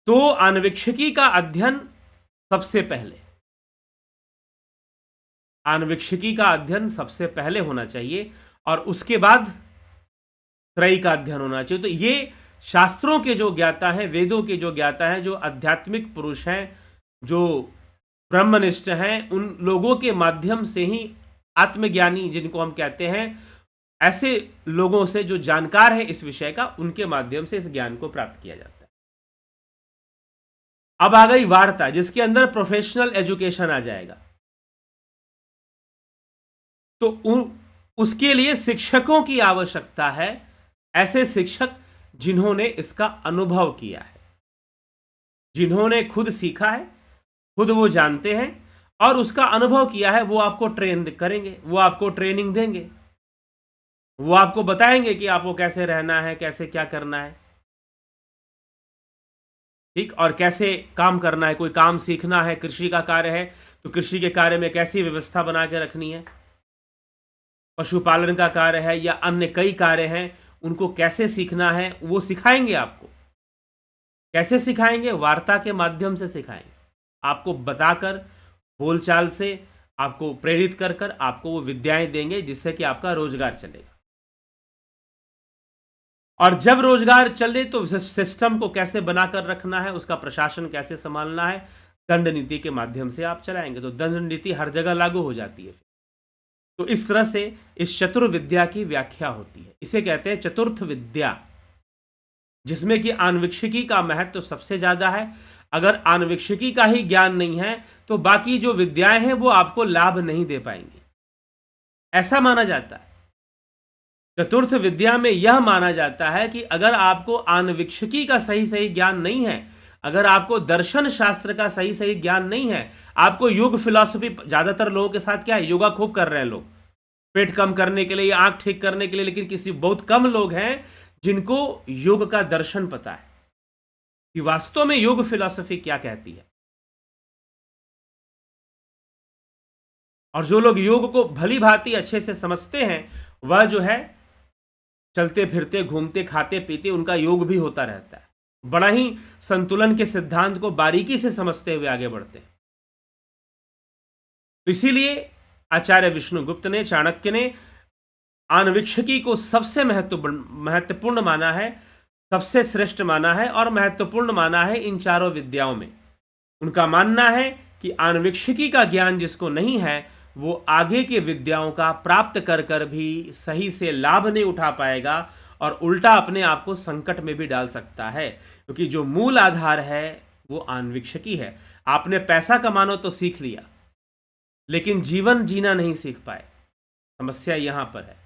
तो आन्वीक्षिकी का अध्ययन सबसे पहले, आन्वीक्षिकी का अध्ययन सबसे पहले होना चाहिए और उसके बाद त्रयी का अध्ययन होना चाहिए। तो ये शास्त्रों के जो ज्ञाता हैं, वेदों के जो ज्ञाता हैं, जो आध्यात्मिक पुरुष हैं, जो ब्रह्मनिष्ठ हैं, उन लोगों के माध्यम से ही आत्मज्ञानी जिनको हम कहते हैं, ऐसे लोगों से जो जानकार है इस विषय का, उनके माध्यम से इस ज्ञान को प्राप्त किया जाता है। अब आ गई वार्ता, जिसके अंदर प्रोफेशनल एजुकेशन आ जाएगा। तो उसके लिए शिक्षकों की आवश्यकता है, ऐसे शिक्षक जिन्होंने इसका अनुभव किया है, जिन्होंने खुद सीखा है, खुद वो जानते हैं और उसका अनुभव किया है। वो आपको ट्रेन करेंगे, वो आपको ट्रेनिंग देंगे, वो आपको बताएंगे कि आपको कैसे रहना है, कैसे क्या करना है, ठीक, और कैसे काम करना है। कोई काम सीखना है, कृषि का कार्य है, तो कृषि के कार्य में कैसी व्यवस्था बना के रखनी है, पशुपालन का कार्य है या अन्य कई कार्य हैं, उनको कैसे सीखना है, वो सिखाएंगे आपको। कैसे सिखाएंगे? वार्ता के माध्यम से सिखाएंगे, आपको बताकर, बोलचाल से आपको प्रेरित कर कर आपको वो विद्याएं देंगे, जिससे कि आपका रोजगार चलेगा। और जब रोजगार चले तो सिस्टम को कैसे बनाकर रखना है, उसका प्रशासन कैसे संभालना है, दंड नीति के माध्यम से आप चलाएंगे तो दंड नीति हर जगह लागू हो जाती है। तो इस तरह से इस चतुर्विद्या की व्याख्या होती है। इसे कहते हैं चतुर्थ विद्या, जिसमें कि आन्वीक्षिकी का महत्व तो सबसे ज्यादा है। अगर आन्वीक्षिकी का ही ज्ञान नहीं है तो बाकी जो विद्याएं हैं वो आपको लाभ नहीं दे पाएंगी, ऐसा माना जाता है। चतुर्थ विद्या में यह माना जाता है कि अगर आपको आन्वीक्षिकी का सही सही ज्ञान नहीं है, अगर आपको दर्शन शास्त्र का सही सही ज्ञान नहीं है, आपको योग फिलॉसफी, ज्यादातर लोगों के साथ क्या है, योगा खूब कर रहे हैं लोग पेट कम करने के लिए, आंख ठीक करने के लिए, लेकिन किसी बहुत कम लोग हैं जिनको योग का दर्शन पता है कि वास्तव में योग फिलॉसफी क्या कहती है। और जो लोग योग को भली भांति अच्छे से समझते हैं, वह जो है चलते फिरते, घूमते, खाते पीते, उनका योग भी होता रहता है, बड़ा ही संतुलन के सिद्धांत को बारीकी से समझते हुए आगे बढ़ते हैं। तो इसीलिए आचार्य विष्णुगुप्त ने, चाणक्य ने आन्वीक्षिकी को सबसे महत्वपूर्ण माना है, सबसे श्रेष्ठ माना है और महत्वपूर्ण माना है इन चारों विद्याओं में। उनका मानना है कि आन्वीक्षिकी का ज्ञान जिसको नहीं है, वो आगे के विद्याओं का प्राप्त कर कर भी सही से लाभ नहीं उठा पाएगा और उल्टा अपने आप को संकट में भी डाल सकता है, क्योंकि जो मूल आधार है वो आन्वीक्षिकी है। आपने पैसा कमाना तो सीख लिया, लेकिन जीवन जीना नहीं सीख पाए, समस्या यहां पर है।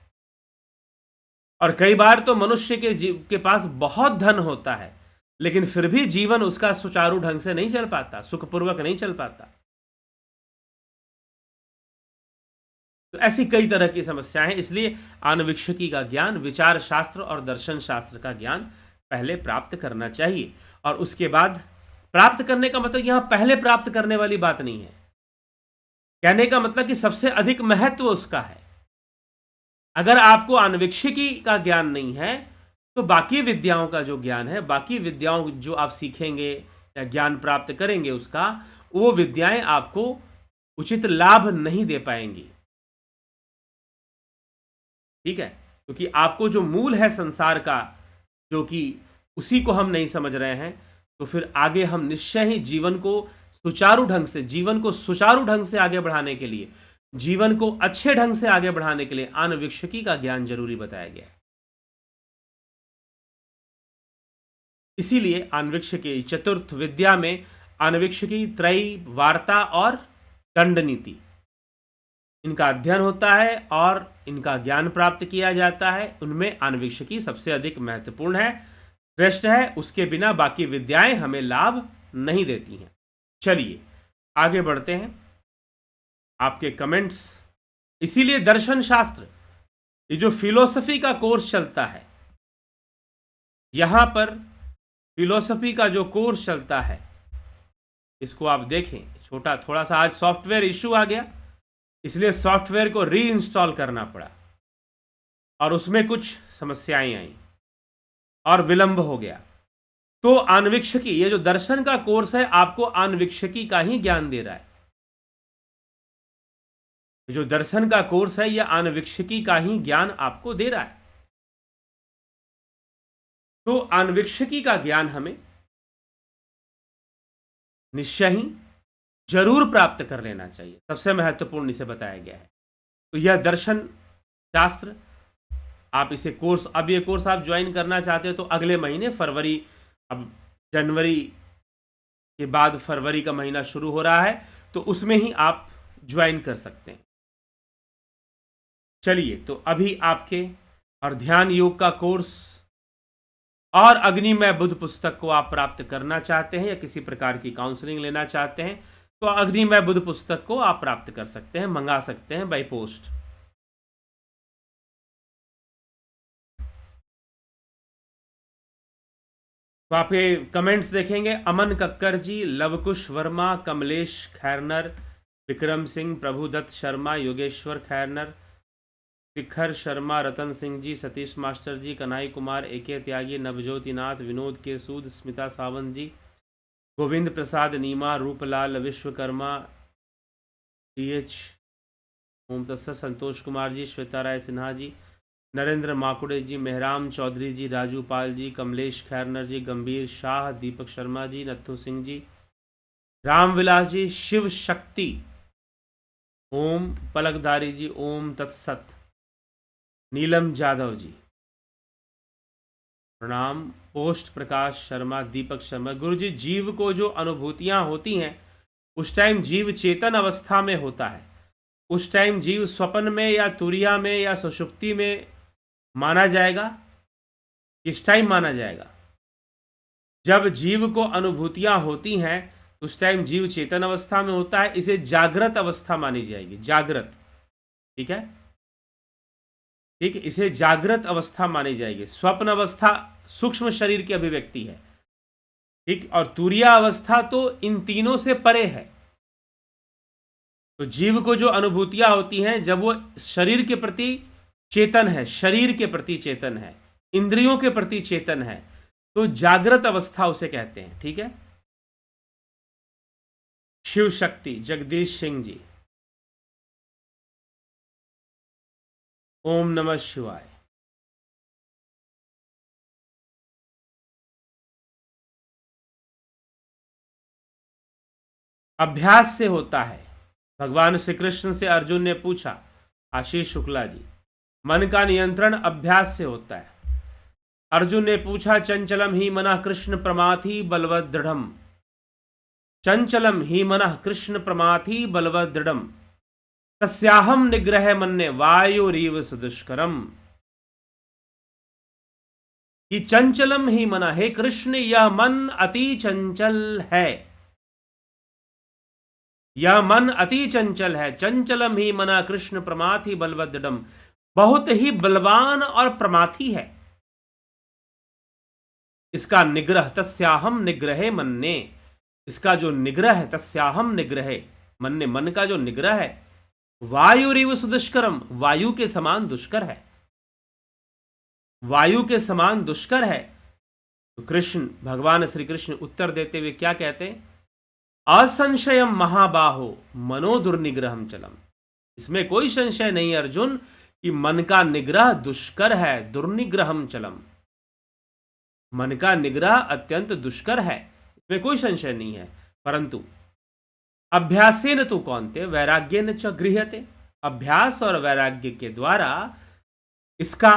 और कई बार तो मनुष्य के पास बहुत धन होता है, लेकिन फिर भी जीवन उसका सुचारू ढंग से नहीं चल पाता, सुखपूर्वक नहीं चल पाता। तो ऐसी कई तरह की समस्याएं हैं। इसलिए आन्वीक्षिकी का ज्ञान, विचार शास्त्र और दर्शन शास्त्र का ज्ञान पहले प्राप्त करना चाहिए। और उसके बाद प्राप्त करने का मतलब यहां पहले प्राप्त करने वाली बात नहीं है, कहने का मतलब कि सबसे अधिक महत्व उसका है। अगर आपको आन्वीक्षिकी का ज्ञान नहीं है तो बाकी विद्याओं का जो ज्ञान है, बाकी विद्याओं जो आप सीखेंगे या ज्ञान प्राप्त करेंगे, उसका वो विद्याएं आपको उचित लाभ नहीं दे पाएंगी, ठीक है, क्योंकि आपको जो मूल है संसार का, जो कि उसी को हम नहीं समझ रहे हैं, तो फिर आगे हम निश्चय ही जीवन को सुचारू ढंग से आगे बढ़ाने के लिए, जीवन को अच्छे ढंग से आगे बढ़ाने के लिए आन्वीक्षिकी का ज्ञान जरूरी बताया गया है। इसीलिए आन्वीक्षिकी चतुर्थ विद्या में आन्वीक्षिकी, त्रयी, वार्ता और दंड नीति, इनका अध्ययन होता है और इनका ज्ञान प्राप्त किया जाता है। उनमें आन्वीक्षिकी सबसे अधिक महत्वपूर्ण है, श्रेष्ठ है, उसके बिना बाकी विद्याएं हमें लाभ नहीं देती हैं। चलिए आगे बढ़ते हैं, आपके कमेंट्स। इसीलिए दर्शन शास्त्र, ये जो फिलोसफी का कोर्स चलता है, यहां पर फिलोसफी का जो कोर्स चलता है, इसको आप देखें, छोटा थोड़ा सा आज सॉफ्टवेयर इशू आ गया, इसलिए सॉफ्टवेयर को री इंस्टॉल करना पड़ा और उसमें कुछ समस्याएं आई और विलंब हो गया। तो आन्वीक्षिकी, ये जो दर्शन का कोर्स है आपको आन्वीक्षिकी का ही ज्ञान दे रहा है। जो दर्शन का कोर्स है यह आन्वीक्षिकी का ही ज्ञान आपको दे रहा है। तो आन्वीक्षिकी का ज्ञान हमें निश्चय ही जरूर प्राप्त कर लेना चाहिए, सबसे महत्वपूर्ण इसे बताया गया है। तो यह दर्शन शास्त्र आप इसे कोर्स, अब ये कोर्स आप ज्वाइन करना चाहते हो तो अगले महीने फरवरी, अब जनवरी के बाद फरवरी का महीना शुरू हो रहा है, तो उसमें ही आप ज्वाइन कर सकते हैं। चलिए, तो अभी आपके और ध्यान योग का कोर्स और अग्निमय बुद्ध पुस्तक को आप प्राप्त करना चाहते हैं या किसी प्रकार की काउंसलिंग लेना चाहते हैं तो अग्निमय बुद्ध पुस्तक को आप प्राप्त कर सकते हैं, मंगा सकते हैं बाय पोस्ट। तो आप ये कमेंट्स देखेंगे, अमन कक्कर जी, लवकुश वर्मा, कमलेश खैरनर, विक्रम सिंह, प्रभुदत्त शर्मा, योगेश्वर खैरनर, शिखर शर्मा, रतन सिंह जी, सतीश मास्टर जी, कन्हई कुमार, एके त्यागी, नवज्योतिनाथ, विनोद के सूद, स्मिता सावंत जी, गोविंद प्रसाद, नीमा, रूपलाल, विश्वकर्मा, टीएच, ओम तत्सत, संतोष कुमार जी, श्वेता राय सिन्हा जी, नरेंद्र माकुड़े जी, मेहराम चौधरी जी, राजू पाल जी, कमलेश खैरनर जी, गंभीर शाह, दीपक शर्मा जी, नत्थु सिंह जी, रामविलास जी, शिव शक्ति, ओम पलकधारी जी, ओम तत्सत, नीलम जादव जी, प्रणाम, पोस्ट प्रकाश शर्मा, दीपक शर्मा। गुरु जी, जीव को जो अनुभूतियां होती हैं उस टाइम जीव चेतन अवस्था में होता है, उस टाइम जीव स्वप्न में या तुरिया में या सुषुप्ति में माना जाएगा? किस टाइम माना जाएगा? जब जीव को अनुभूतियां होती हैं उस टाइम जीव चेतन अवस्था में होता है, इसे जागृत अवस्था मानी जाएगी, जागृत। ठीक है, ठीक है, इसे जागृत अवस्था मानी जाएगी। स्वप्न अवस्था सूक्ष्म शरीर की अभिव्यक्ति है, ठीक, और तुरिया अवस्था तो इन तीनों से परे है। तो जीव को जो अनुभूतियां होती हैं जब वो शरीर के प्रति चेतन है, शरीर के प्रति चेतन है, इंद्रियों के प्रति चेतन है, तो जागृत अवस्था उसे कहते हैं। ठीक है, शिव शक्ति, जगदीश सिंह जी, ओम नमः शिवाय। अभ्यास से होता है। भगवान श्री कृष्ण से अर्जुन ने पूछा, आशीष शुक्ला जी, मन का नियंत्रण अभ्यास से होता है। अर्जुन ने पूछा, चंचलम ही मनः कृष्ण प्रमाथि बलवद दृढ़म, चंचलम ही मनः कृष्ण प्रमाथि बलवद दृढ़म, तस्याहम निग्रह मन्ये वायुरीव सुदुष्करम। कि चंचलम ही मना, हे कृष्ण यह मन अति चंचल है, यह मन अति चंचल है। चंचलम ही मना कृष्ण प्रमाथि बलवदृढ़म, बहुत ही बलवान और प्रमाथी है। इसका निग्रह, तस्याहम निग्रहे मन्ये, इसका जो निग्रह है, तस्याहम निग्रहे मन्ये, मन का जो निग्रह है, वायुरीव सुदुष्करम, वायु के समान दुष्कर है, वायु के समान दुष्कर है। तो कृष्ण, भगवान श्री कृष्ण उत्तर देते हुए क्या कहते हैं, असंशयम महाबाहो मनो दुर्निग्रहम चलम। इसमें कोई संशय नहीं अर्जुन कि मन का निग्रह दुष्कर है, दुर्निग्रहम चलम, मन का निग्रह अत्यंत दुष्कर है, इसमें कोई संशय नहीं है। परंतु अभ्यासेन तु कौन्ते वैराग्येन च गृह्यते, अभ्यास और वैराग्य के द्वारा इसका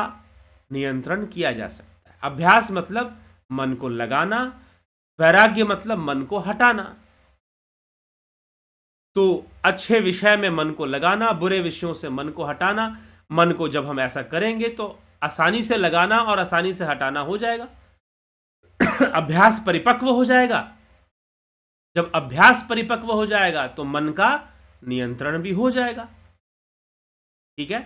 नियंत्रण किया जा सकता है। अभ्यास मतलब मन को लगाना, वैराग्य मतलब मन को हटाना। तो अच्छे विषय में मन को लगाना, बुरे विषयों से मन को हटाना। मन को जब हम ऐसा करेंगे तो आसानी से लगाना और आसानी से हटाना हो जाएगा। अभ्यास परिपक्व हो जाएगा। जब अभ्यास परिपक्व हो जाएगा तो मन का नियंत्रण भी हो जाएगा। ठीक है,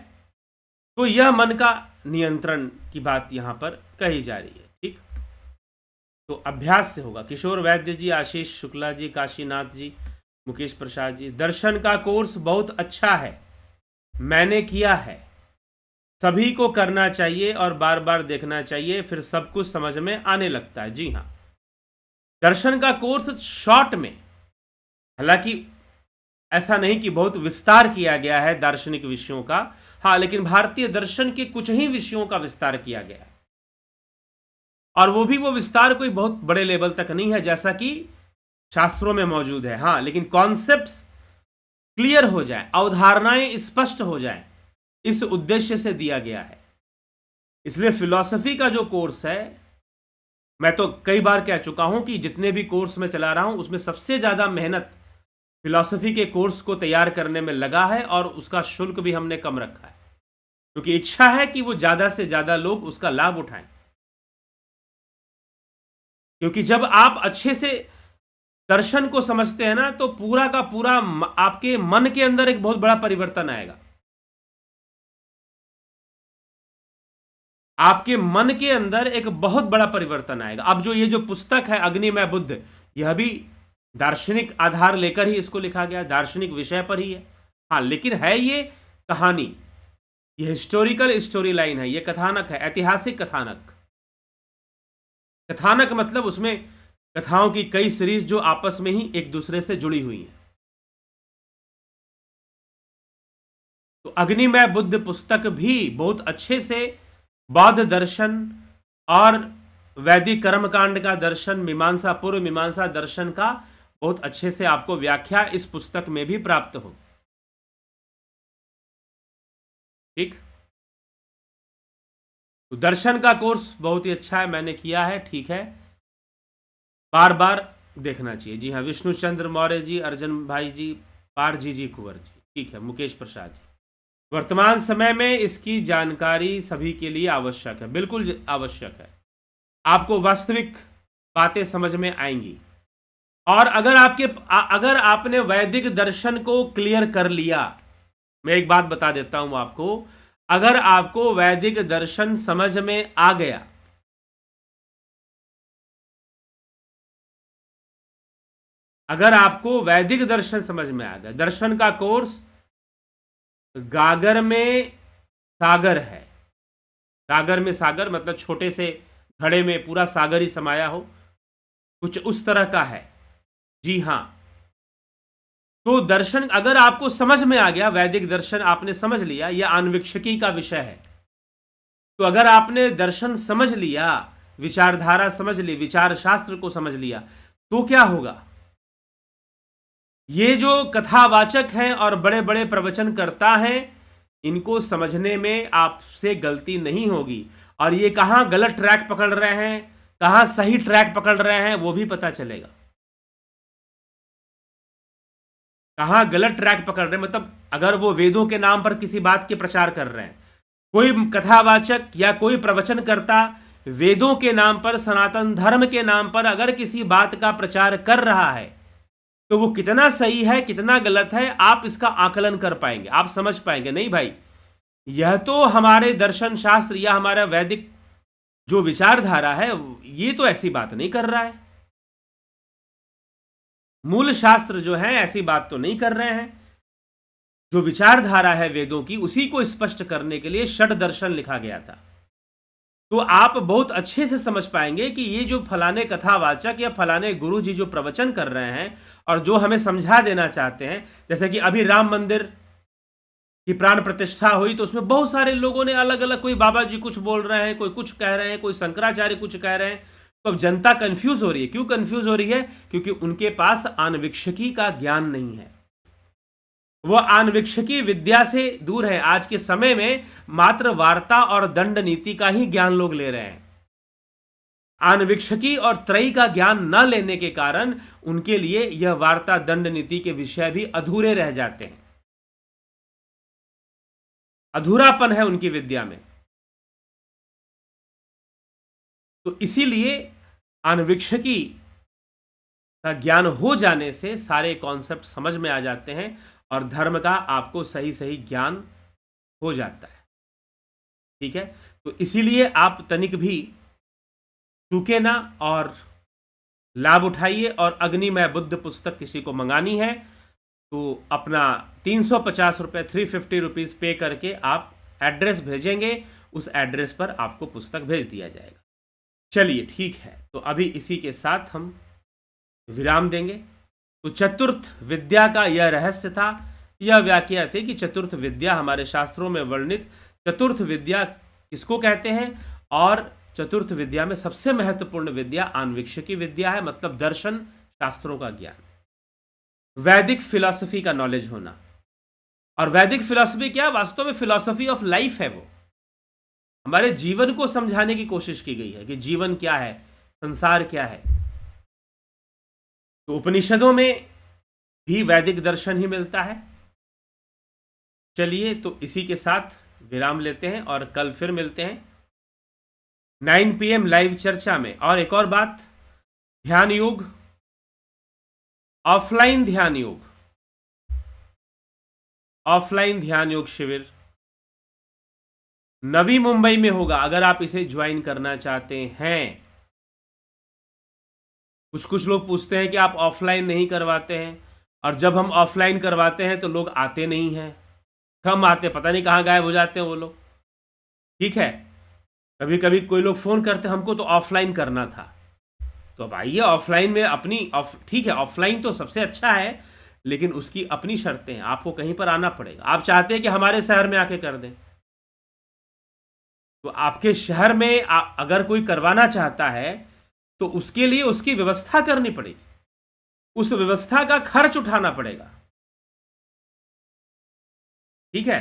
तो यह मन का नियंत्रण की बात यहां पर कही जा रही है। ठीक, तो अभ्यास से होगा। किशोर वैद्य जी, आशीष शुक्ला जी, काशीनाथ जी, मुकेश प्रसाद जी, दर्शन का कोर्स बहुत अच्छा है, मैंने किया है, सभी को करना चाहिए और बार बार देखना चाहिए, फिर सब कुछ समझ में आने लगता है। जी हाँ, दर्शन का कोर्स शॉर्ट में, हालांकि ऐसा नहीं कि बहुत विस्तार किया गया है दार्शनिक विषयों का, हाँ, लेकिन भारतीय दर्शन के कुछ ही विषयों का विस्तार किया गया है, और वो भी वो विस्तार कोई बहुत बड़े लेवल तक नहीं है जैसा कि शास्त्रों में मौजूद है। हाँ, लेकिन कॉन्सेप्ट्स क्लियर हो जाए, अवधारणाएं स्पष्ट हो जाए, इस उद्देश्य से दिया गया है। इसलिए फिलॉसफी का जो कोर्स है, मैं तो कई बार कह चुका हूं कि जितने भी कोर्स मैं चला रहा हूं उसमें सबसे ज्यादा मेहनत फिलॉसफी के कोर्स को तैयार करने में लगा है, और उसका शुल्क भी हमने कम रखा है, क्योंकि इच्छा है कि वो ज्यादा से ज्यादा लोग उसका लाभ उठाएं। क्योंकि जब आप अच्छे से दर्शन को समझते हैं ना, तो पूरा का पूरा आपके मन के अंदर एक बहुत बड़ा परिवर्तन आएगा। आपके मन के अंदर एक बहुत बड़ा परिवर्तन आएगा। अब जो ये जो पुस्तक है अग्निमय बुद्ध, यह भी दार्शनिक आधार लेकर ही इसको लिखा गया, दार्शनिक विषय पर ही है। हाँ, लेकिन है ये कहानी, ये हिस्टोरिकल स्टोरी लाइन है, ये कथानक है, ऐतिहासिक कथानक। कथानक मतलब उसमें कथाओं की कई सीरीज जो आपस में ही एक दूसरे से जुड़ी हुई हैं। तो अग्निमय बुद्ध पुस्तक भी बहुत अच्छे से बौद्ध दर्शन और वैदिक कर्मकांड का दर्शन, मीमांसा, पूर्व मीमांसा दर्शन का बहुत अच्छे से आपको व्याख्या इस पुस्तक में भी प्राप्त हो। ठीक, तो दर्शन का कोर्स बहुत ही अच्छा है, मैंने किया है, ठीक है, बार बार देखना चाहिए। जी हाँ, विष्णु चंद्र मौर्य जी, अर्जन भाई जी, पार जी कुंवर जी, ठीक है, मुकेश प्रसाद जी, वर्तमान समय में इसकी जानकारी सभी के लिए आवश्यक है, बिल्कुल आवश्यक है, आपको वास्तविक बातें समझ में आएंगी। और अगर आपने वैदिक दर्शन को क्लियर कर लिया, मैं एक बात बता देता हूं आपको, अगर आपको वैदिक दर्शन समझ में आ गया, अगर आपको वैदिक दर्शन समझ में आ गया, दर्शन का कोर्स गागर में सागर है। गागर में सागर मतलब छोटे से घड़े में पूरा सागर ही समाया हो, कुछ उस तरह का है। जी हां, तो दर्शन अगर आपको समझ में आ गया, वैदिक दर्शन आपने समझ लिया, यह आन्वीक्षिकी का विषय है, तो अगर आपने दर्शन समझ लिया, विचारधारा समझ ली, विचार शास्त्र को समझ लिया, तो क्या होगा, ये जो कथावाचक हैं और बड़े बड़े प्रवचन करता हैं, इनको समझने में आपसे गलती नहीं होगी, और ये कहां गलत ट्रैक पकड़ रहे हैं, कहां सही ट्रैक पकड़ रहे हैं, वो भी पता चलेगा। कहां गलत ट्रैक पकड़ रहे हैं मतलब अगर वो वेदों के नाम पर किसी बात के प्रचार कर रहे हैं, कोई कथावाचक या कोई प्रवचन करता वेदों के नाम पर, सनातन धर्म के नाम पर अगर किसी बात का प्रचार कर रहा है, तो वो कितना सही है कितना गलत है, आप इसका आकलन कर पाएंगे, आप समझ पाएंगे। नहीं भाई, यह तो हमारे दर्शन शास्त्र या हमारा वैदिक जो विचारधारा है, ये तो ऐसी बात नहीं कर रहा है, मूल शास्त्र जो है ऐसी बात तो नहीं कर रहे हैं। जो विचारधारा है वेदों की, उसी को स्पष्ट करने के लिए षड दर्शन लिखा गया था। तो आप बहुत अच्छे से समझ पाएंगे कि ये जो फलाने कथावाचक या फलाने गुरु जी जो प्रवचन कर रहे हैं और जो हमें समझा देना चाहते हैं, जैसे कि अभी राम मंदिर की प्राण प्रतिष्ठा हुई, तो उसमें बहुत सारे लोगों ने अलग अलग, कोई बाबा जी कुछ बोल रहे हैं, कोई कुछ कह रहे हैं, कोई शंकराचार्य कुछ कह रहे हैं, तो अब जनता कंफ्यूज हो रही है। क्यों कंफ्यूज हो रही है? क्योंकि उनके पास आन्वीक्षिकी का ज्ञान नहीं है, वो आन्वीक्षिकी विद्या से दूर है। आज के समय में मात्र वार्ता और दंड नीति का ही ज्ञान लोग ले रहे हैं। आन्वीक्षिकी और त्रयी का ज्ञान न लेने के कारण उनके लिए यह वार्ता दंड नीति के विषय भी अधूरे रह जाते हैं, अधूरापन है उनकी विद्या में। तो इसीलिए आन्वीक्षिकी का ज्ञान हो जाने से सारे कॉन्सेप्ट समझ में आ जाते हैं और धर्म का आपको सही सही ज्ञान हो जाता है। ठीक है, तो इसीलिए आप तनिक भी चूके ना और लाभ उठाइए। और अग्निमय बुद्ध पुस्तक किसी को मंगानी है तो अपना 350 रुपये 350 रुपीज़ पे करके आप एड्रेस भेजेंगे, उस एड्रेस पर आपको पुस्तक भेज दिया जाएगा। चलिए ठीक है, तो अभी इसी के साथ हम विराम देंगे। तो चतुर्थ विद्या का यह रहस्य था, यह व्याख्या थी कि चतुर्थ विद्या हमारे शास्त्रों में वर्णित चतुर्थ विद्या किसको कहते हैं, और चतुर्थ विद्या में सबसे महत्वपूर्ण विद्या आन्वीक्षिकी विद्या है, मतलब दर्शन शास्त्रों का ज्ञान, वैदिक फिलॉसफी का नॉलेज होना। और वैदिक फिलॉसफी क्या, वास्तव में फिलॉसफी ऑफ लाइफ है, वो हमारे जीवन को समझाने की कोशिश की गई है कि जीवन क्या है, संसार क्या है। तो उपनिषदों में भी वैदिक दर्शन ही मिलता है। चलिए तो इसी के साथ विराम लेते हैं और कल फिर मिलते हैं 9 PM लाइव चर्चा में। और एक और बात, ध्यान योग, ऑफलाइन ध्यान योग, ऑफलाइन ध्यान योग शिविर नवी मुंबई में होगा। अगर आप इसे ज्वाइन करना चाहते हैं, कुछ लोग पूछते हैं कि आप ऑफलाइन नहीं करवाते हैं, और जब हम ऑफलाइन करवाते हैं तो लोग आते नहीं हैं, कम आते, पता नहीं कहाँ गायब हो जाते हैं वो लोग। ठीक है, कभी कभी कोई लोग फ़ोन करते हमको तो ऑफलाइन करना था, तो अब आइए ऑफलाइन में अपनी ठीक है, ऑफलाइन तो सबसे अच्छा है, लेकिन उसकी अपनी शर्तें हैं, आपको कहीं पर आना पड़ेगा। आप चाहते हैं कि हमारे शहर में आके कर दें, तो आपके शहर में अगर कोई करवाना चाहता है तो उसके लिए उसकी व्यवस्था करनी पड़ेगी, उस व्यवस्था का खर्च उठाना पड़ेगा। ठीक है,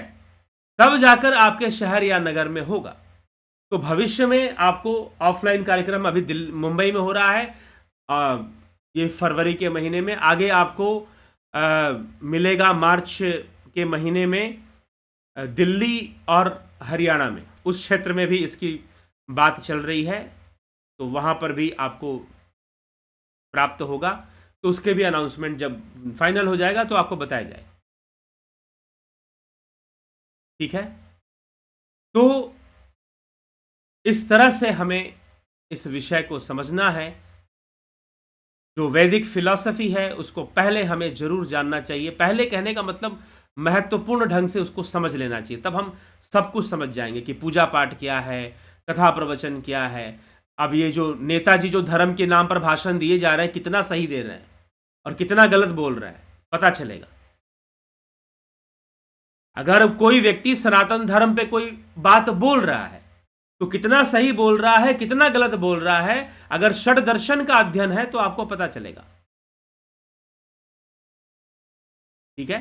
तब जाकर आपके शहर या नगर में होगा। तो भविष्य में आपको ऑफलाइन कार्यक्रम अभी मुंबई में हो रहा है, ये फरवरी के महीने में, आगे आपको मिलेगा मार्च के महीने में दिल्ली और हरियाणा में, उस क्षेत्र में भी इसकी बात चल रही है, तो वहाँ पर भी आपको प्राप्त होगा। तो उसके भी अनाउंसमेंट जब फाइनल हो जाएगा तो आपको बताया जाएगा। ठीक है, तो इस तरह से हमें इस विषय को समझना है। जो वैदिक फिलॉसफी है उसको पहले हमें जरूर जानना चाहिए। पहले कहने का मतलब महत्वपूर्ण ढंग से उसको समझ लेना चाहिए, तब हम सब कुछ समझ जाएंगे कि पूजा पाठ क्या है, कथा प्रवचन क्या है। अब ये जो नेताजी जो धर्म के नाम पर भाषण दिए जा रहे हैं, कितना सही दे रहे हैं और कितना गलत बोल रहे हैं, पता चलेगा। अगर कोई व्यक्ति सनातन धर्म पे कोई बात बोल रहा है तो कितना सही बोल रहा है, कितना गलत बोल रहा है, अगर षड दर्शन का अध्ययन है तो आपको पता चलेगा। ठीक है,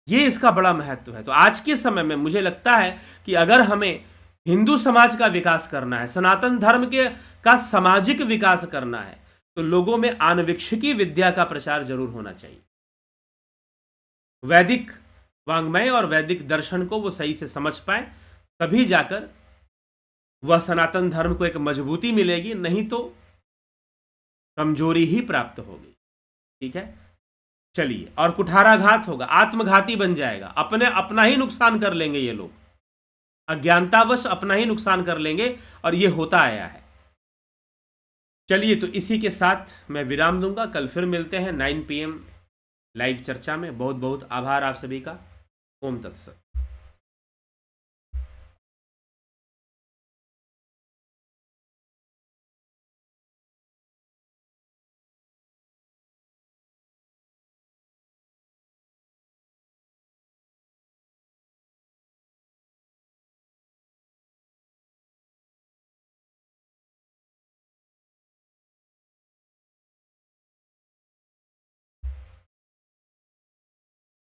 ये इसका बड़ा महत्व है। तो आज के समय में मुझे लगता है कि अगर हमें हिंदू समाज का विकास करना है, सनातन धर्म के का सामाजिक विकास करना है, तो लोगों में आन्वीक्षिकी विद्या का प्रचार जरूर होना चाहिए। वैदिक वांग्मय और वैदिक दर्शन को वो सही से समझ पाए, तभी जाकर वह सनातन धर्म को एक मजबूती मिलेगी, नहीं तो कमजोरी ही प्राप्त होगी। ठीक है, चलिए, और कुठाराघात होगा, आत्मघाती बन जाएगा, अपना ही नुकसान कर लेंगे ये लोग, अज्ञानतावश अपना ही नुकसान कर लेंगे, और ये होता आया है। चलिए, तो इसी के साथ मैं विराम दूंगा। कल फिर मिलते हैं 9 PM लाइव चर्चा में। बहुत बहुत आभार आप सभी का। ओम तत्सत।